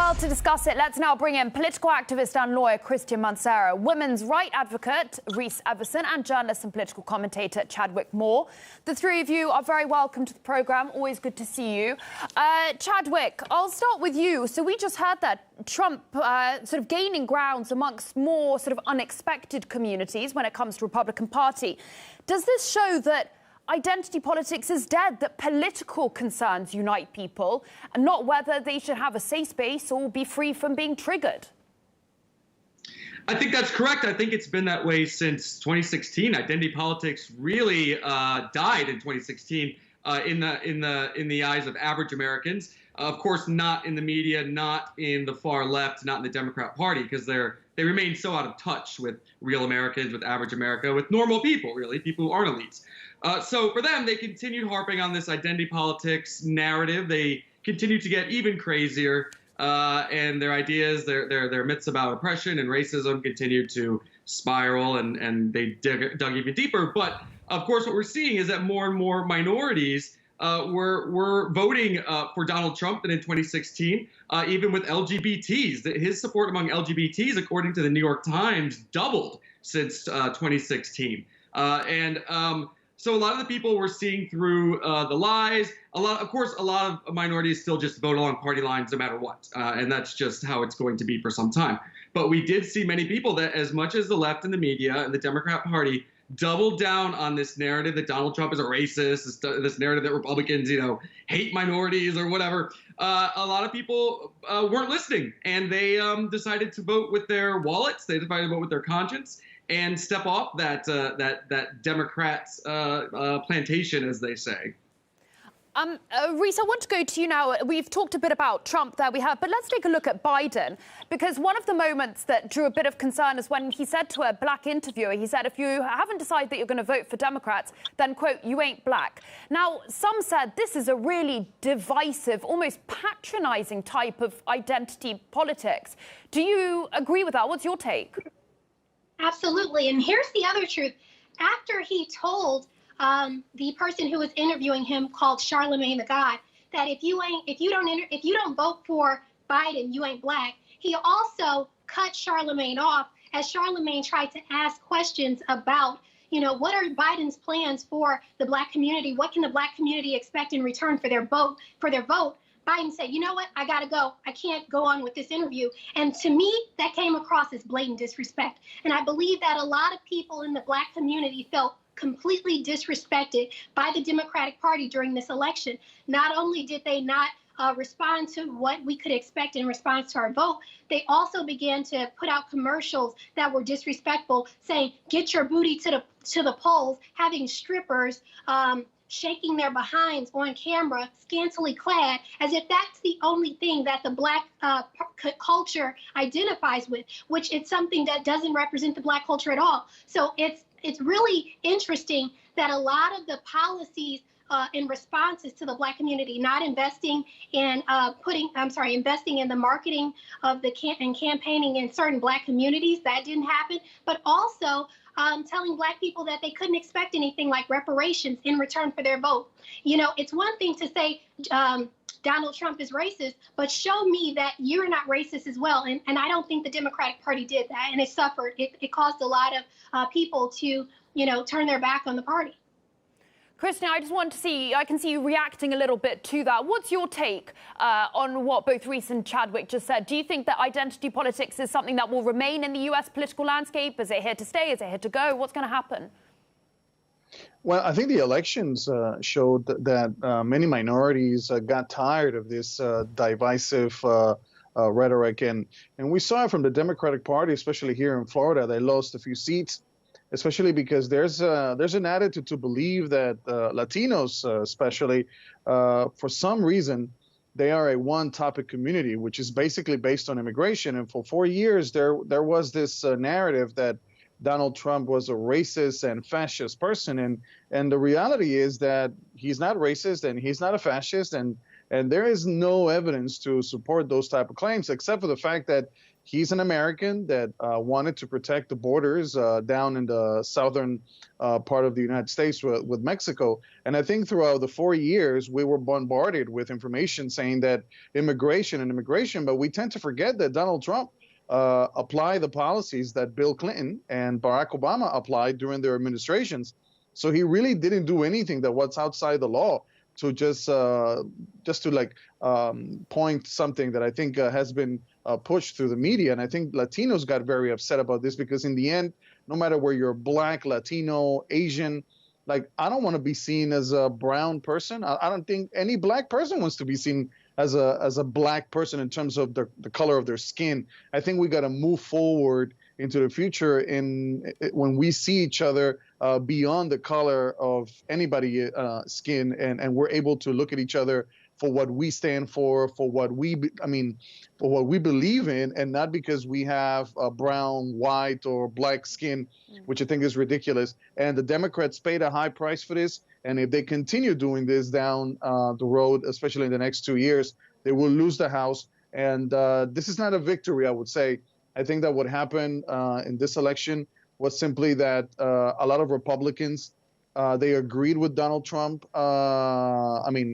Well, to discuss it, let's now bring in political activist and lawyer Cristian Mancera, women's right advocate Reese and journalist and political commentator Chadwick Moore. The three of you are very welcome to the programme. Always good to see you. Chadwick, I'll start with you. So we just heard that Trump sort of gaining grounds amongst more sort of unexpected communities when it comes to the Republican Party. Does this show that identity politics is dead, that political concerns unite people, and not whether they should have a safe space or be free from being triggered? I think that's correct. I think it's been that way since 2016. Identity politics really died in 2016 in the eyes of average Americans. Of course, not in the media, not in the far left, not in the Democrat Party, because they remain so out of touch with real Americans, with average America, with normal people, really, people who aren't elites. So for them, they continued harping on this identity politics narrative. They continued to get even crazier, and their ideas, their myths about oppression and racism continued to spiral, and they dug even deeper. But of course, what we're seeing is that more and more minorities were voting for Donald Trump than in 2016, even with LGBTs. His support among LGBTs, according to the New York Times, doubled since 2016. So a lot of the people were seeing through the lies. Of course, a lot of minorities still just vote along party lines no matter what. And that's just how it's going to be for some time. But we did see many people that, as much as the left and the media and the Democrat Party doubled down on this narrative that Donald Trump is a racist, this narrative that Republicans, hate minorities or whatever, a lot of people weren't listening. And they decided to vote with their wallets. They decided to vote with their conscience and step off that Democrats plantation, as they say. Reese, I want to go to you now. We've talked a bit about Trump there, but let's take a look at Biden, because one of the moments that drew a bit of concern is when he said to a black interviewer, he said, if you haven't decided that you're going to vote for Democrats, then, quote, you ain't black. Now, some said this is a really divisive, almost patronizing type of identity politics. Do you agree with that? What's your take? Absolutely. And here's the other truth. After he told the person who was interviewing him, called Charlemagne the God, that if you don't vote for Biden, you ain't black, he also cut Charlemagne off as Charlemagne tried to ask questions about, what are Biden's plans for the black community? What can the black community expect in return for their vote? Biden said, you know what, I got to go. I can't go on with this interview. And to me, that came across as blatant disrespect. And I believe that a lot of people in the black community felt completely disrespected by the Democratic Party during this election. Not only did they not respond to what we could expect in response to our vote, they also began to put out commercials that were disrespectful, saying, get your booty to the polls, having strippers shaking their behinds on camera, scantily clad, as if that's the only thing that the black culture identifies with, which it's something that doesn't represent the black culture at all. So it's really interesting that a lot of the policies in responses to the black community, not investing in investing in the marketing of and campaigning in certain black communities, that didn't happen, but also telling black people that they couldn't expect anything like reparations in return for their vote. It's one thing to say Donald Trump is racist, but show me that you're not racist as well. And I don't think the Democratic Party did that, and it suffered. It caused a lot of people to, turn their back on the party. Cristian, I can see you reacting a little bit to that. What's your take on what both Reese and Chadwick just said? Do you think that identity politics is something that will remain in the U.S. political landscape? Is it here to stay? Is it here to go? What's going to happen? Well, I think the elections showed that many minorities got tired of this divisive rhetoric. And we saw it from the Democratic Party, especially here in Florida. They lost a few seats, especially because there's an attitude to believe that Latinos, especially, for some reason, they are a one-topic community, which is basically based on immigration. And for 4 years, there was this narrative that Donald Trump was a racist and fascist person. And the reality is that he's not racist and he's not a fascist. And there is no evidence to support those type of claims, except for the fact that he's an American that wanted to protect the borders down in the southern part of the United States with Mexico. And I think throughout the 4 years, we were bombarded with information saying that immigration, but we tend to forget that Donald Trump applied the policies that Bill Clinton and Barack Obama applied during their administrations. So he really didn't do anything that was outside the law to just to like point something that I think has been pushed through the media. And I think Latinos got very upset about this because in the end, no matter where you're Black, Latino, Asian, like I don't want to be seen as a brown person. I don't think any Black person wants to be seen as a Black person in terms of the color of their skin. I think we got to move forward into the future when we see each other beyond the color of anybody's skin, and we're able to look at each other for what we stand for what we believe in, and not because we have a brown, white, or Black skin, which I think is ridiculous. And the Democrats paid a high price for this. And if they continue doing this down the road, especially in the next 2 years, they will lose the House. And this is not a victory, I would say. I think that what happened in this election was simply that a lot of Republicans, they agreed with Donald Trump,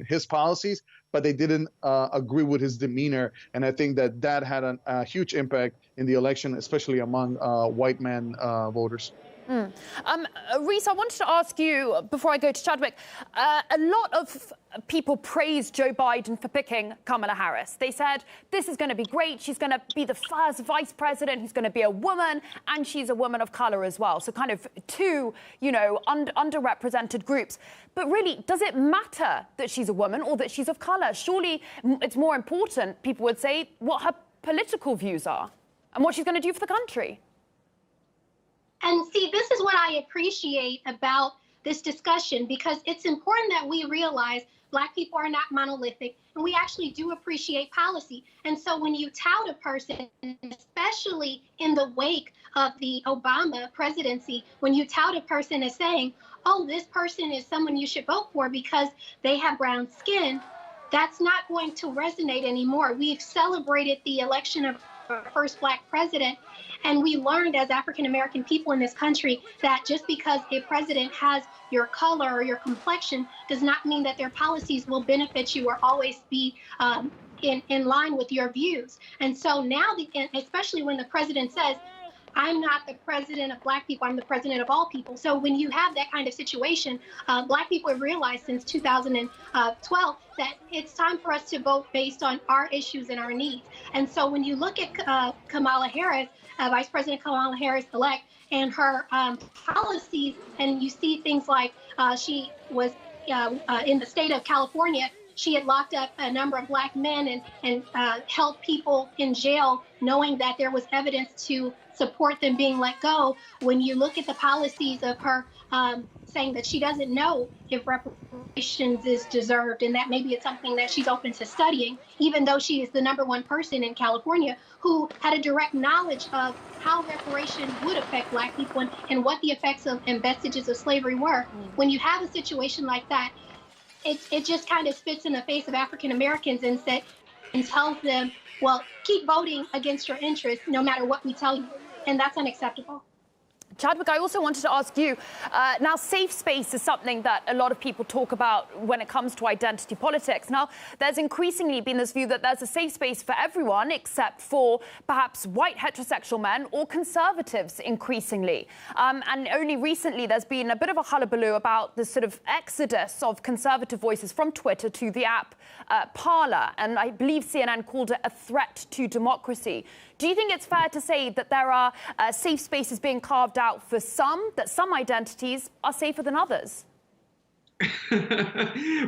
his policies, but they didn't agree with his demeanor. And I think that had a huge impact in the election, especially among white men voters. Reese, I wanted to ask you, before I go to Chadwick, a lot of people praised Joe Biden for picking Kamala Harris. They said, this is going to be great. She's going to be the first vice president who's going to be a woman, and she's a woman of color as well. So kind of two, underrepresented groups. But really, does it matter that she's a woman or that she's of color? Surely it's more important, people would say, what her political views are and what she's going to do for the country. And see, this is what I appreciate about this discussion, because it's important that we realize Black people are not monolithic, and we actually do appreciate policy. And so when you tout a person, especially in the wake of the Obama presidency, when you tout a person as saying, oh, this person is someone you should vote for because they have brown skin, that's not going to resonate anymore. We've celebrated the election of our first Black president. And we learned as African-American people in this country that just because a president has your color or your complexion does not mean that their policies will benefit you or always be in line with your views. And so now, especially when the president says, I'm not the president of Black people, I'm the president of all people. So when you have that kind of situation, Black people have realized since 2012 that it's time for us to vote based on our issues and our needs. And so when you look at Kamala Harris, Vice President Kamala Harris-elect, and her policies, and you see things like she was in the state of California, she had locked up a number of Black men and held people in jail, knowing that there was evidence to support them being let go. When you look at the policies of her saying that she doesn't know if reparations is deserved, and that maybe it's something that she's open to studying, even though she is the #1 person in California who had a direct knowledge of how reparations would affect Black people and what the effects of and vestiges of slavery were. When you have a situation like that, it just kind of spits in the face of African Americans and tells them, well, keep voting against your interests no matter what we tell you. And that's unacceptable. Chadwick, I also wanted to ask you, now safe space is something that a lot of people talk about when it comes to identity politics. Now, there's increasingly been this view that there's a safe space for everyone except for perhaps white heterosexual men or conservatives increasingly. And only recently there's been a bit of a hullabaloo about the sort of exodus of conservative voices from Twitter to the app Parler. And I believe CNN called it a threat to democracy. Do you think it's fair to say that there are safe spaces being carved out for some, that some identities are safer than others?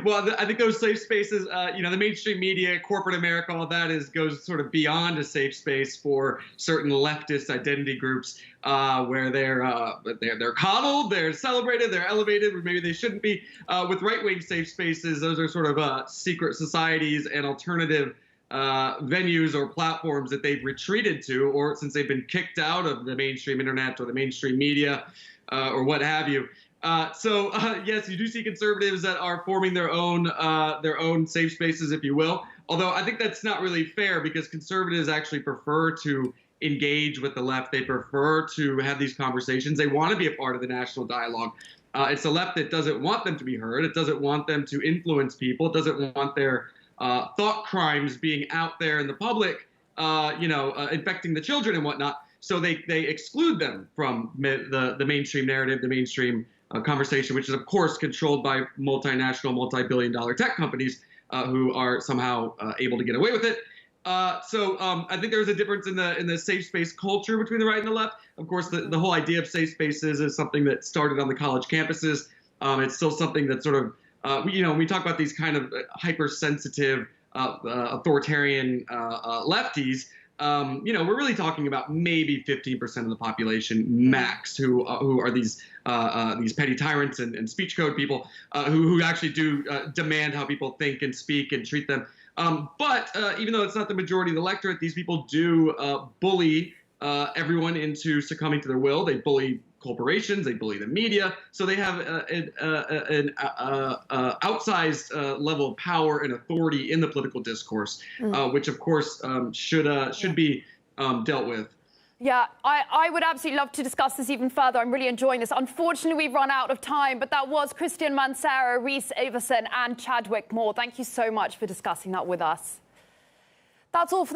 Well, I think those safe spaces, the mainstream media, corporate America, all that goes sort of beyond a safe space for certain leftist identity groups where they're coddled, they're celebrated, they're elevated, or maybe they shouldn't be. With right-wing safe spaces, those are sort of secret societies and alternative venues or platforms that they've retreated to, or since they've been kicked out of the mainstream internet or the mainstream media or what have you. Yes, you do see conservatives that are forming their own safe spaces, if you will. Although I think that's not really fair, because conservatives actually prefer to engage with the left. They prefer to have these conversations. They want to be a part of the national dialogue. It's a left that doesn't want them to be heard. It doesn't want them to influence people. It doesn't want their thought crimes being out there in the public, infecting the children and whatnot. So they exclude them from the mainstream narrative, the mainstream conversation, which is, of course, controlled by multinational, multi-billion-dollar tech companies who are somehow able to get away with it. So I think there's a difference in the safe space culture between the right and the left. Of course, the whole idea of safe spaces is something that started on the college campuses. It's still something that sort of, when we talk about these kind of hypersensitive, authoritarian lefties, we're really talking about maybe 15% of the population max who are these petty tyrants and speech code people who actually do demand how people think and speak and treat them. But even though it's not the majority of the electorate, these people do bully everyone into succumbing to their will. They bully corporations, they bully the media, so they have an outsized level of power and authority in the political discourse, which of course should be dealt with. Yeah, I would absolutely love to discuss this even further. I'm really enjoying this. Unfortunately, we've run out of time, but that was Cristian Mancera, Reese and Chadwick Moore. Thank you so much for discussing that with us. That's all for